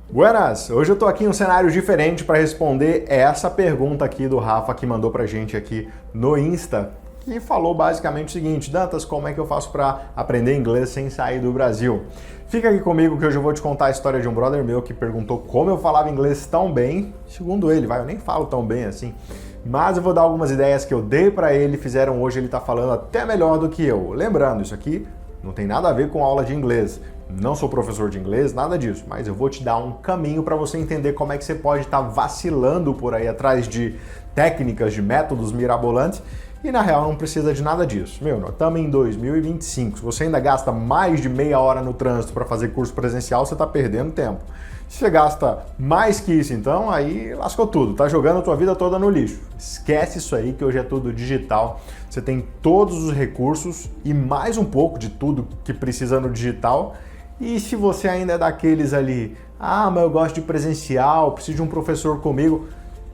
Buenas! Hoje eu tô aqui em um cenário diferente para responder essa pergunta aqui do Rafa que mandou pra gente aqui no Insta, que falou basicamente o seguinte: Dantas, como é que eu faço para aprender inglês sem sair do Brasil? Fica aqui comigo que hoje eu vou te contar a história de um brother meu que perguntou como eu falava inglês tão bem. Segundo ele, eu nem falo tão bem assim, mas eu vou dar algumas ideias que eu dei para ele, fizeram hoje ele tá falando até melhor do que eu. Lembrando, isso aqui não tem nada a ver com aula de inglês. Não sou professor de inglês, nada disso, mas eu vou te dar um caminho para você entender como é que você pode estar vacilando por aí atrás de técnicas, de métodos mirabolantes e na real não precisa de nada disso. Nós estamos em 2025, se você ainda gasta mais de meia hora no trânsito para fazer curso presencial, você está perdendo tempo. Se você gasta mais que isso, então, aí lascou tudo, tá jogando a tua vida toda no lixo. Esquece isso aí que hoje é tudo digital, você tem todos os recursos e mais um pouco de tudo que precisa no digital. E se você ainda é daqueles ali, mas eu gosto de presencial, preciso de um professor comigo,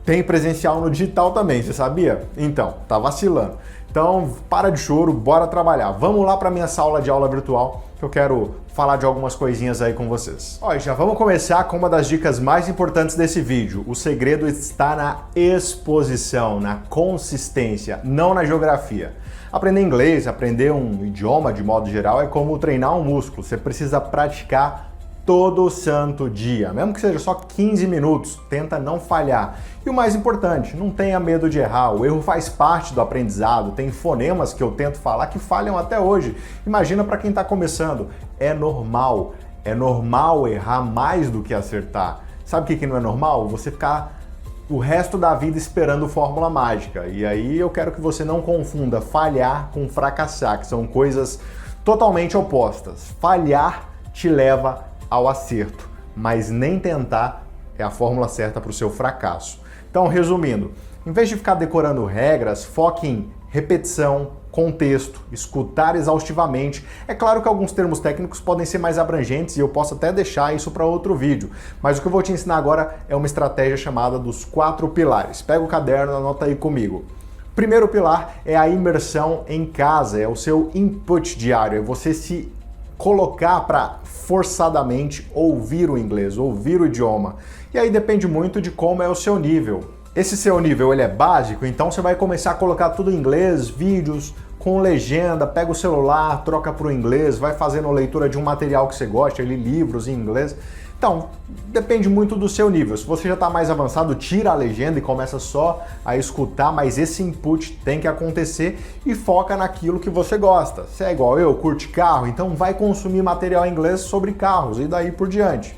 tem presencial no digital também, você sabia? Então, tá vacilando. Então, para de choro, bora trabalhar. Vamos lá para minha sala de aula virtual, que eu quero falar de algumas coisinhas aí com vocês. Já vamos começar com uma das dicas mais importantes desse vídeo. O segredo está na exposição, na consistência, não na geografia. Aprender inglês, aprender um idioma de modo geral é como treinar um músculo. Você precisa praticar todo santo dia, mesmo que seja só 15 minutos, tenta não falhar. E o mais importante, não tenha medo de errar, o erro faz parte do aprendizado, tem fonemas que eu tento falar que falham até hoje. Imagina para quem está começando, é normal errar mais do que acertar. Sabe o que não é normal? Você ficar o resto da vida esperando fórmula mágica. E aí eu quero que você não confunda falhar com fracassar, que são coisas totalmente opostas. Falhar te leva ao acerto, mas nem tentar é a fórmula certa para o seu fracasso. Então, resumindo, em vez de ficar decorando regras, foque em repetição, contexto, escutar exaustivamente. É claro que alguns termos técnicos podem ser mais abrangentes e eu posso até deixar isso para outro vídeo, mas o que eu vou te ensinar agora é uma estratégia chamada dos 4 pilares. Pega o caderno, anota aí comigo. Primeiro pilar é a imersão em casa, é o seu input diário, é você se colocar para forçadamente ouvir o inglês, ouvir o idioma. E aí depende muito de como é o seu nível. Esse seu nível ele é básico, então você vai começar a colocar tudo em inglês, vídeos com legenda, pega o celular, troca para o inglês, vai fazendo leitura de um material que você gosta, livros em inglês. Então, depende muito do seu nível. Se você já está mais avançado, tira a legenda e começa só a escutar, mas esse input tem que acontecer e foca naquilo que você gosta. Se é igual eu, curte carro, então vai consumir material em inglês sobre carros e daí por diante.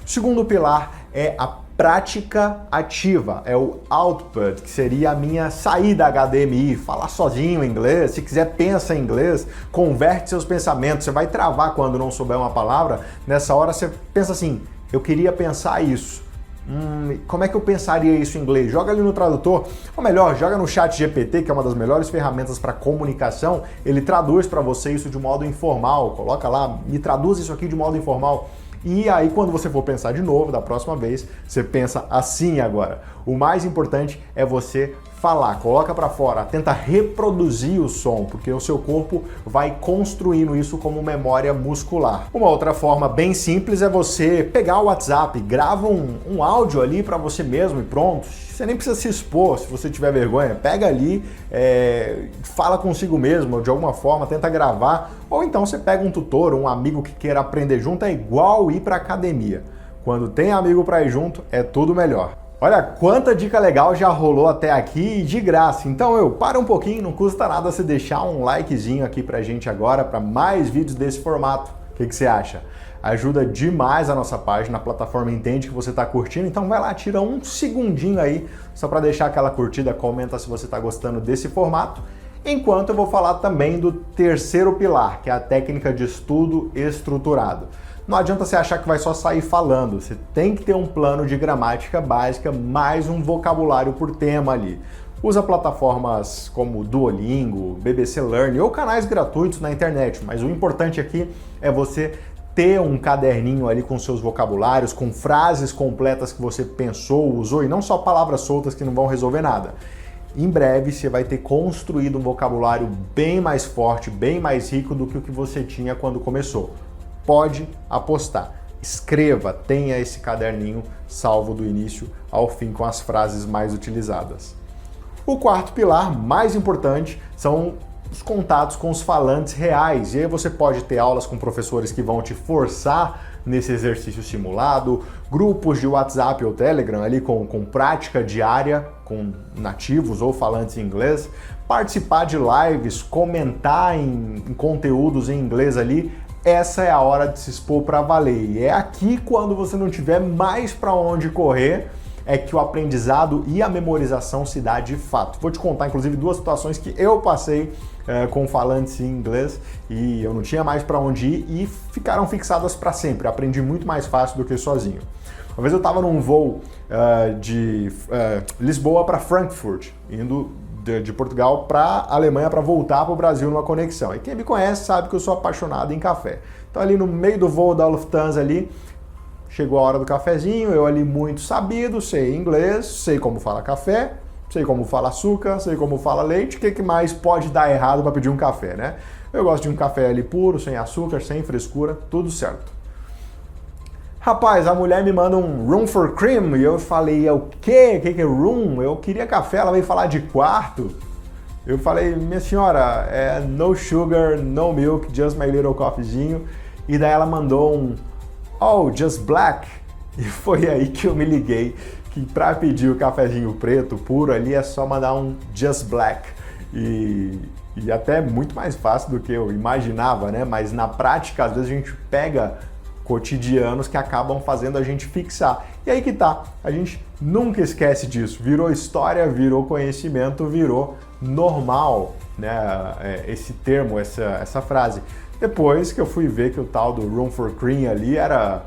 O segundo pilar é a prática ativa, é o output, que seria a minha saída HDMI, falar sozinho em inglês, se quiser pensa em inglês, converte seus pensamentos, você vai travar quando não souber uma palavra, nessa hora você pensa assim, eu queria pensar isso, como é que eu pensaria isso em inglês? Joga ali no tradutor, ou melhor, joga no chat GPT, que é uma das melhores ferramentas para comunicação, ele traduz para você isso de modo informal, coloca lá, me traduz isso aqui de modo informal. E aí, quando você for pensar de novo, da próxima vez, você pensa assim agora. O mais importante é você falar, coloca para fora, tenta reproduzir o som, porque o seu corpo vai construindo isso como memória muscular. Uma outra forma bem simples é você pegar o WhatsApp, grava um áudio ali para você mesmo e pronto. Você nem precisa se expor, se você tiver vergonha, pega ali, fala consigo mesmo, de alguma forma, tenta gravar, ou então você pega um tutor, um amigo que queira aprender junto, é igual ir para academia. Quando tem amigo para ir junto, é tudo melhor. Olha quanta dica legal já rolou até aqui de graça. Então para um pouquinho, não custa nada você deixar um likezinho aqui pra gente agora, para mais vídeos desse formato. O que você acha? Ajuda demais a nossa página, a plataforma entende que você está curtindo, então vai lá, tira um segundinho aí, só para deixar aquela curtida, comenta se você está gostando desse formato. Enquanto eu vou falar também do terceiro pilar, que é a técnica de estudo estruturado. Não adianta você achar que vai só sair falando, você tem que ter um plano de gramática básica, mais um vocabulário por tema ali. Usa plataformas como Duolingo, BBC Learn ou canais gratuitos na internet, mas o importante aqui é você ter um caderninho ali com seus vocabulários, com frases completas que você pensou, usou e não só palavras soltas que não vão resolver nada. Em breve você vai ter construído um vocabulário bem mais forte, bem mais rico do que o que você tinha quando começou. Pode apostar. escreva, tenha esse caderninho salvo do início ao fim com as frases mais utilizadas. O quarto pilar, mais importante, são os contatos com os falantes reais. E aí você pode ter aulas com professores que vão te forçar nesse exercício simulado, grupos de WhatsApp ou Telegram ali com prática diária com nativos ou falantes em inglês, participar de lives, comentar em conteúdos em inglês ali. Essa é a hora de se expor para valer. E é aqui, quando você não tiver mais para onde correr, é que o aprendizado e a memorização se dá de fato. Vou te contar, inclusive, duas situações que eu passei com falantes em inglês e eu não tinha mais para onde ir e ficaram fixadas para sempre. Aprendi muito mais fácil do que sozinho. Uma vez eu estava num voo de Lisboa para Frankfurt, indo de Portugal para Alemanha para voltar para o Brasil numa conexão. E quem me conhece sabe que eu sou apaixonado em café. Então ali no meio do voo da Lufthansa ali, chegou a hora do cafezinho, eu ali muito sabido, sei inglês, sei como fala café, sei como fala açúcar, sei como fala leite, o que mais pode dar errado para pedir um café, né? Eu gosto de um café ali puro, sem açúcar, sem frescura, tudo certo. Rapaz, a mulher me manda um room for cream e eu falei, o quê? O que é room? Eu queria café, ela veio falar de quarto. Eu falei, minha senhora, no sugar, no milk, just my little coffeezinho. E daí ela mandou um oh, just black. E foi aí que eu me liguei que para pedir o cafezinho preto puro ali é só mandar um just black. E até muito mais fácil do que eu imaginava, né? Mas na prática, às vezes a gente pega cotidianos que acabam fazendo a gente fixar. E aí que tá, a gente nunca esquece disso. Virou história, virou conhecimento, virou normal, né? Esse termo, essa frase. Depois que eu fui ver que o tal do room for cream ali era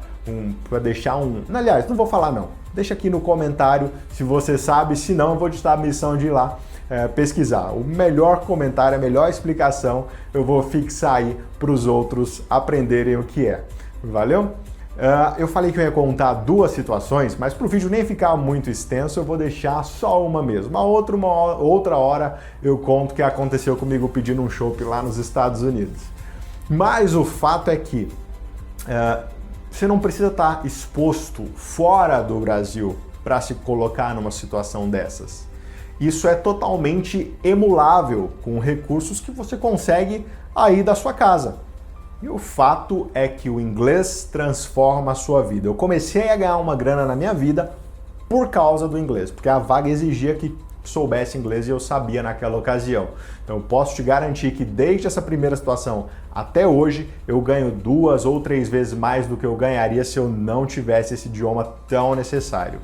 para deixar um... Aliás, não vou falar não. Deixa aqui no comentário se você sabe, se não eu vou te dar a missão de ir lá pesquisar. O melhor comentário, a melhor explicação eu vou fixar aí para os outros aprenderem o que é. Valeu? Eu falei que eu ia contar duas situações, mas para o vídeo nem ficar muito extenso, eu vou deixar só uma mesmo. Outra hora eu conto o que aconteceu comigo pedindo um chopp lá nos Estados Unidos. Mas o fato é que você não precisa estar exposto fora do Brasil para se colocar numa situação dessas. Isso é totalmente emulável com recursos que você consegue aí da sua casa. E o fato é que o inglês transforma a sua vida. Eu comecei a ganhar uma grana na minha vida por causa do inglês, porque a vaga exigia que soubesse inglês e eu sabia naquela ocasião. Então eu posso te garantir que desde essa primeira situação até hoje eu ganho 2 ou 3 vezes mais do que eu ganharia se eu não tivesse esse idioma tão necessário.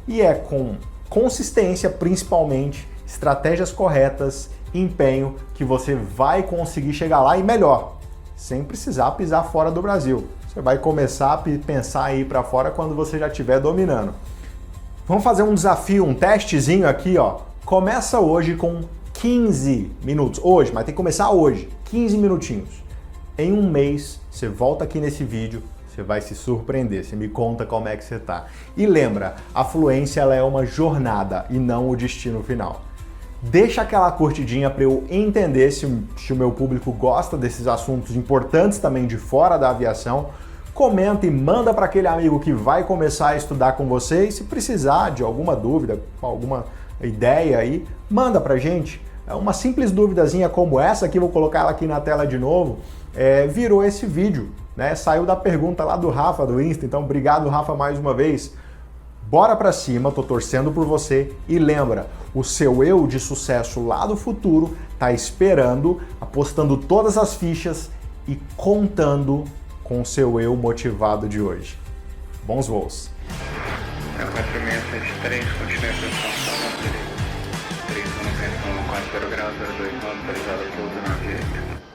E é com consistência, principalmente, estratégias corretas, empenho, que você vai conseguir chegar lá e melhor, sem precisar pisar fora do Brasil. Você vai começar a pensar em ir para fora quando você já estiver dominando. Vamos fazer um desafio, um testezinho aqui, ó. Começa hoje com 15 minutos. Hoje, mas tem que começar hoje. 15 minutinhos. Em um mês, você volta aqui nesse vídeo, você vai se surpreender. Você me conta como é que você tá. E lembra, a fluência ela é uma jornada e não o destino final. Deixa aquela curtidinha para eu entender se o meu público gosta desses assuntos importantes também de fora da aviação. Comenta e manda para aquele amigo que vai começar a estudar com você. E se precisar de alguma dúvida, alguma ideia aí, manda pra gente. Uma simples duvidazinha como essa aqui, vou colocar ela aqui na tela de novo, virou esse vídeo, né? Saiu da pergunta lá do Rafa, do Insta. Então, obrigado, Rafa, mais uma vez. Bora pra cima, tô torcendo por você e lembra, o seu eu de sucesso lá do futuro tá esperando, apostando todas as fichas e contando com o seu eu motivado de hoje. Bons voos! É 4673, continue a atenção, 3, manutenção no 40 graus, 02, autorizado pouso na direita.